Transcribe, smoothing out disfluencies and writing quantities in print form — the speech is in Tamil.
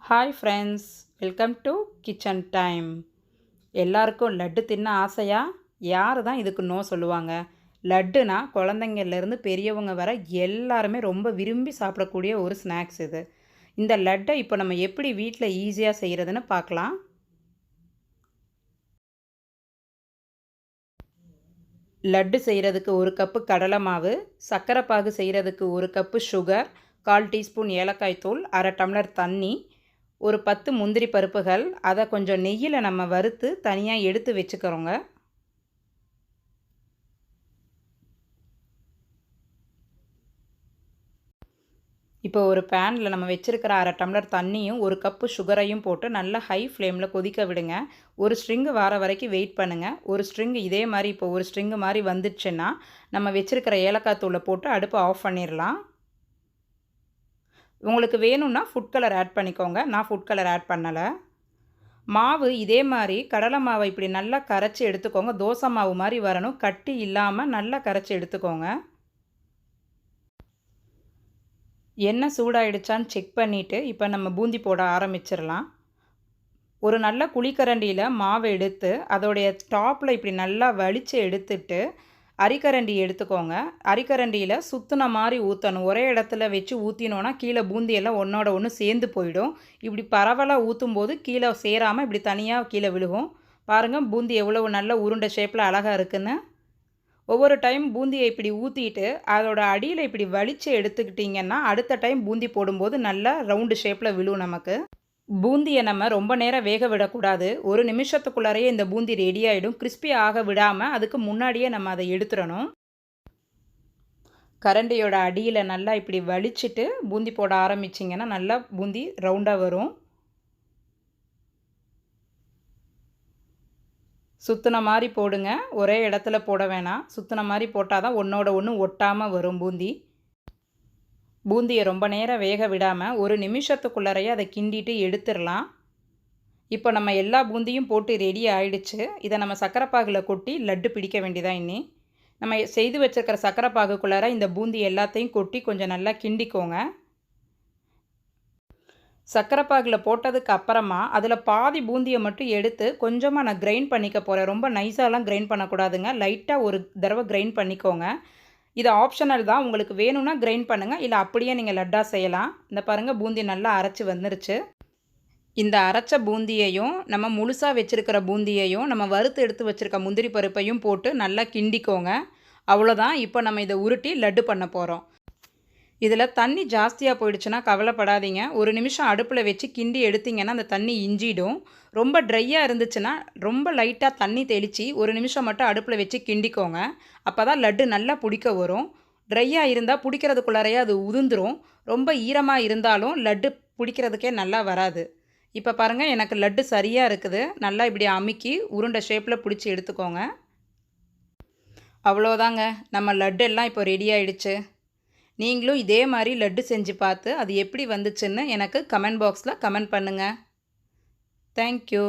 Hi friends, welcome to kitchen time. எல்லாருக்கும் லட்டு தின்ன ஆசையா? யார் தான் இதுக்கு நோ சொல்லுவாங்க? லட்டுனா குழந்தைங்கள்லேருந்து பெரியவங்க வர எல்லாருமே ரொம்ப விரும்பி சாப்பிடக்கூடிய ஒரு ஸ்நாக்ஸ் இது. இந்த லட்டை இப்போ நம்ம எப்படி வீட்டில் ஈஸியாக செய்கிறதுன்னு பார்க்கலாம். லட்டு செய்கிறதுக்கு 1 கப்பு கடலை மாவு, சர்க்கரை பாகு செய்கிறதுக்கு 1 கப்பு சுகர், 1/4 டீஸ்பூன் ஏலக்காய் தூள், 1/2 டம்ளர் தண்ணி, ஒரு 10 முந்திரி பருப்புகள். அதை கொஞ்சம் நெய்யில் நம்ம வறுத்து தனியாக எடுத்து வச்சுக்கிறோங்க. இப்போ ஒரு பேனில் நம்ம வச்சுருக்கிற 1/2 டம்ளர் தண்ணியும் 1 கப்பு சுகரையும் போட்டு நல்லா ஹை ஃப்ளேமில் கொதிக்க விடுங்க. ஒரு ஸ்ட்ரிங்கு வர வரைக்கும் வெயிட் பண்ணுங்கள். ஒரு ஸ்ட்ரிங்கு இதே மாதிரி இப்போ ஒரு ஸ்ட்ரிங்கு மாதிரி வந்துடுச்சுன்னா நம்ம வச்சுருக்கிற ஏலக்காய் தூளை போட்டு அடுப்பை ஆஃப் பண்ணிடலாம். உங்களுக்கு வேணும்னா ஃபுட் கலர் ஆட் பண்ணிக்கோங்க. நான் ஃபுட் கலர் ஆட் பண்ணலை. மாவு இதே மாதிரி கடலை மாவை இப்படி நல்லா கரைச்சி எடுத்துக்கோங்க. தோசை மாவு மாதிரி வரணும், கட்டி இல்லாமல் நல்லா கரைச்சி எடுத்துக்கோங்க. எண்ணெய் சூடாயிடுச்சான்னு செக் பண்ணிவிட்டு இப்போ நம்ம பூந்தி போட ஆரம்பிச்சிடலாம். ஒரு நல்ல குழிக்கரண்டியில் மாவை எடுத்து அதோடைய டாப்பில் இப்படி நல்லா வலித்து எடுத்துட்டு அரிக்கரண்டி எடுத்துக்கோங்க. அரிக்கரண்டியில் சுற்றின மாதிரி ஊற்றணும். ஒரே இடத்துல வச்சு ஊற்றினோன்னா கீழே பூந்தியெல்லாம் ஒன்றோட ஒன்று சேர்ந்து போயிடும். இப்படி பரவலாக ஊற்றும் போது கீழே சேராமல் இப்படி தனியாக கீழே விழுகும். பாருங்கள் பூந்தி எவ்வளவு நல்ல உருண்டை ஷேப்பில் அழகாக இருக்குன்னு. ஒவ்வொரு டைம் பூந்தியை இப்படி ஊற்றிட்டு அதோட அடியில் இப்படி வலித்து எடுத்துக்கிட்டிங்கன்னா அடுத்த டைம் பூந்தி போடும்போது நல்லா ரவுண்டு ஷேப்பில் விழுவும் நமக்கு. பூந்தியை நம்ம ரொம்ப நேரம் வேக விடக்கூடாது. ஒரு நிமிஷத்துக்குள்ளாரையே இந்த பூந்தி ரெடி ஆகிடும். கிறிஸ்பி ஆக விடாமல் அதுக்கு முன்னாடியே நம்ம அதை எடுத்துடணும். கரண்டியோட அடியில் நல்லா இப்படி வலிச்சிட்டு பூந்தி போட ஆரம்பிச்சிங்கன்னா நல்லா பூந்தி ரவுண்டாக வரும். சுற்றின மாதிரி போடுங்க. ஒரே இடத்துல போட வேணாம். சுற்றின மாதிரி போட்டால் தான் ஒன்றோட ஒன்று ஒட்டாமல் வரும் பூந்தி. பூந்தியை ரொம்ப நேரம் வேக விடாமல் ஒரு நிமிஷத்துக்குள்ளாரையே அதை கிண்டிட்டு எடுத்துடலாம். இப்போ நம்ம எல்லா பூந்தியும் போட்டு ரெடி ஆகிடுச்சு. இதை நம்ம சக்கரைப்பாகில் கொட்டி லட்டு பிடிக்க வேண்டியதான். இன்னி நம்ம செய்து வச்சுருக்கிற சக்கரைப்பாகுக்குள்ளார இந்த பூந்தி எல்லாத்தையும் கொட்டி கொஞ்சம் நல்லா கிண்டிக்கோங்க. சக்கரைப்பாகில் போட்டதுக்கு அப்புறமா அதில் பாதி பூந்தியை மட்டும் எடுத்து கொஞ்சமாக நான் கிரைண்ட் பண்ணிக்க போகிறேன். ரொம்ப நைஸாலாம் கிரைண்ட் பண்ணக்கூடாதுங்க. லைட்டாக ஒரு தடவை கிரைண்ட் பண்ணிக்கோங்க. இது ஆப்ஷனல் தான். உங்களுக்கு வேணும்னா கிரைண்ட் பண்ணுங்கள், இல்லை அப்படியே நீங்கள் லட்டாக செய்யலாம். இந்த பாருங்கள் பூந்தி நல்லா அரைச்சி வந்துருச்சு. இந்த அரைச்ச பூந்தியையும் நம்ம முழுசாக வச்சுருக்கிற பூந்தியையும் நம்ம வறுத்து எடுத்து வச்சுருக்க முந்திரி பருப்பையும் போட்டு நல்லா கிண்டிக்கோங்க. அவ்வளோதான். இப்போ நம்ம இதை உருட்டி லட்டு பண்ண போகிறோம். இதில் தண்ணி ஜாஸ்தியாக போயிடுச்சுன்னா கவலைப்படாதீங்க. ஒரு நிமிஷம் அடுப்பில் வச்சு கிண்டி எடுத்திங்கன்னா அந்த தண்ணி இஞ்சிடும். ரொம்ப ட்ரையாக இருந்துச்சுன்னா ரொம்ப லைட்டாக தண்ணி தெளித்து ஒரு நிமிஷம் மட்டும் அடுப்பில் வச்சு கிண்டிக்கோங்க. அப்போ தான் லட்டு நல்லா பிடிக்க வரும். ட்ரையாக இருந்தால் பிடிக்கிறதுக்குள்ளாரையே அது உதிர்ந்துடும். ரொம்ப ஈரமாக இருந்தாலும் லட்டு பிடிக்கிறதுக்கே நல்லா வராது. இப்போ பாருங்கள், எனக்கு லட்டு சரியாக இருக்குது. நல்லா இப்படி அமுக்கி உருண்டை ஷேப்பில் பிடிச்சி எடுத்துக்கோங்க. அவ்வளோதாங்க, நம்ம லட்டு எல்லாம் இப்போ ரெடி ஆகிடுச்சு. நீங்களும் இதே மாதிரி லட்டு செஞ்சு பார்த்து அது எப்படி வந்துச்சுன்னு எனக்கு கமெண்ட் பாக்ஸில் கமெண்ட் பண்ணுங்கள். தேங்க்யூ.